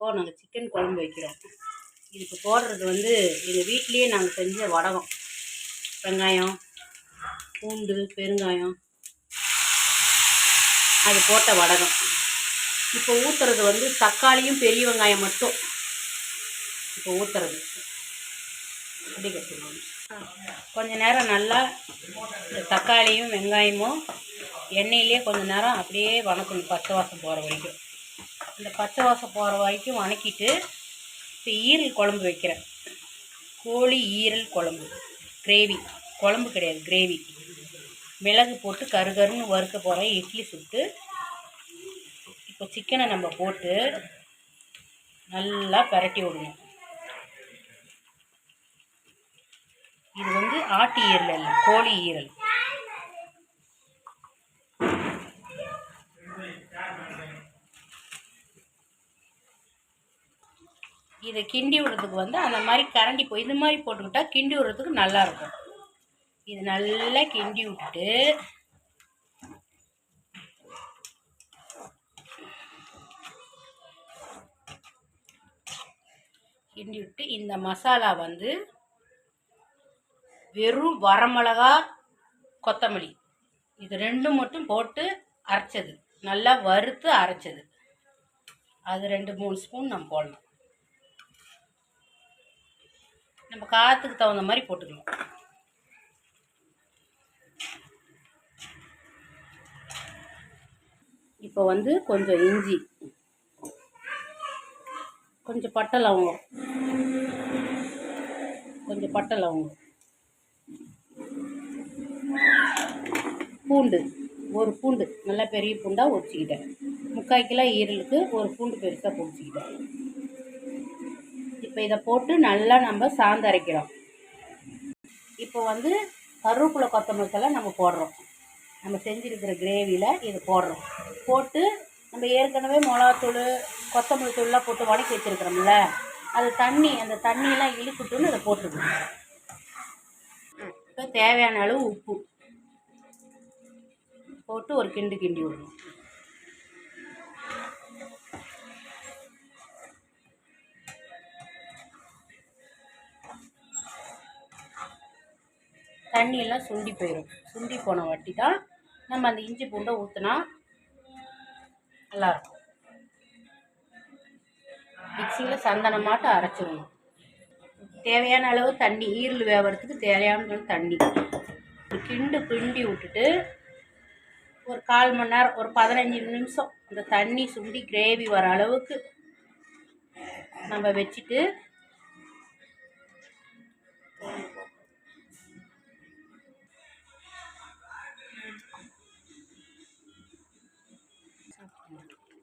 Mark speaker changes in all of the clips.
Speaker 1: இப்போது நாங்கள் சிக்கன் குழம்பு வைக்கிறோம். இதுக்கு போடுறது வந்து எங்கள் வீட்லேயே நாங்கள் செஞ்ச வடகம். வெங்காயம், பூண்டு, பெருங்காயம் அது போட்ட வடகம். இப்போ ஊற்றுறது வந்து தக்காளியும் பெரிய வெங்காயம் மட்டும். இப்போ ஊற்றுறது அப்படி கற்றுக்கணும். கொஞ்ச நேரம் நல்லா இந்த தக்காளியும் வெங்காயமும் எண்ணெயிலே கொஞ்சம் நேரம் அப்படியே வணக்கணும், பச்சை வாசம் போகிற வரைக்கும். இந்த பச்சை வாசம் போகிற வரைக்கும் வணக்கிட்டு இப்போ ஈரல் குழம்பு வைக்கிறேன். கோழி ஈரல் குழம்பு, கிரேவி. குழம்பு கிடையாது, கிரேவி. மிளகு போட்டு கருகருன்னு வறுக்க போகிறேன். இட்லி சுட்டு இப்போ சிக்கனை நம்ம போட்டு நல்லா பரட்டி விடணும். இது வந்து ஆட்டு ஈரல் இல்லை, கோழி ஈரல். இதை கிண்டி விடுறதுக்கு வந்து அந்த மாதிரி கரண்டி போய் இது மாதிரி போட்டுக்கிட்டா கிண்டி விடுறதுக்கு நல்லாயிருக்கும். இது நல்லா கிண்டி விட்டுட்டு இந்த மசாலா வந்து வெறும் வரமிளகா, கொத்தமல்லி இது ரெண்டும் மட்டும் போட்டு அரைச்சது, நல்லா வறுத்து அரைச்சது. அது 2-3 ஸ்பூன் நம்ம போடணும். நம்ம காரத்துக்கு தகுந்த மாதிரி போட்டுக்கலாம். இப்போ வந்து கொஞ்சம் இஞ்சி, கொஞ்சம் பட்டை லவங்கம், பூண்டு, ஒரு பூண்டு நல்லா பெரிய பூண்டாக உரிச்சிக்கிட்டேன். 3/4 கிலோ ஈரலுக்கு ஒரு பூண்டு பெருசாக பொடிச்சிக்கிட்டேன். இப்போ இதை போட்டு நல்லா நம்ம சாந்து அரைக்கிறோம். இப்போ வந்து கருவேப்பிலை, கொத்தமல்லி நம்ம போடுறோம். நம்ம செஞ்சுருக்கிற கிரேவியில் இது போடுறோம். போட்டு நம்ம ஏற்கனவே மிளகாத்தூள், கொத்தமல்லி தூள்லாம் போட்டு வதக்கி வச்சுருக்கிறோம்ல, அது அந்த தண்ணியெல்லாம் இழுக்கட்டுன்னு அதை போட்டுருக்கோம். இப்போ தேவையான அளவு உப்பு போட்டு ஒரு கிண்டி விடணும். தண்ணியெல்லாம் சுண்டி போயிடும். சுண்டி போன வாட்டி தான் நம்ம அந்த இஞ்சி பூண்டை ஊற்றினா நல்லாயிருக்கும். மிக்சியில் சந்தனமாட்டு அரைச்சிடணும். தேவையான அளவு தண்ணி, ஈரல் வேகிறதுக்கு தேவையான அளவு தண்ணி கிண்டி விட்டுட்டு ஒரு 1/4 மணி நேரம், ஒரு 15 நிமிஷம் அந்த தண்ணி சுண்டி கிரேவி வர அளவுக்கு நம்ம வச்சுட்டு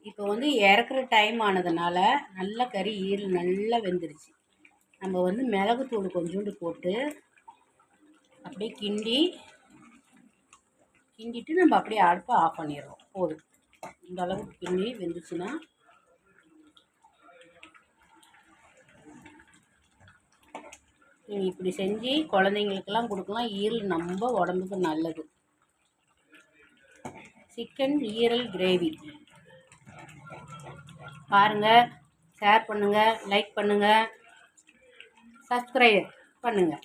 Speaker 1: இப்போ வந்து இறக்குற டைம் ஆனதுனால நல்லா கறி ஈரல் நல்லா வெந்துருச்சு. நம்ம வந்து மிளகுத்தூள் கொஞ்சோண்டு போட்டு அப்படியே கிண்டிட்டு நம்ம அப்படியே அடுப்பை ஆஃப் பண்ணிடுறோம். போதும், இந்த அளவுக்கு கிண்டி வெந்துச்சுன்னா இப்படி செஞ்சு குழந்தைங்களுக்கெல்லாம் கொடுக்கலாம். ஈரல் நம்ம உடம்புக்கு நல்லது. சிக்கன் ஈரல் கிரேவி பாருங்கள், ஷேர் பண்ணுங்கள், லைக் பண்ணுங்கள், சப்ஸ்கிரைப் பண்ணுங்கள்.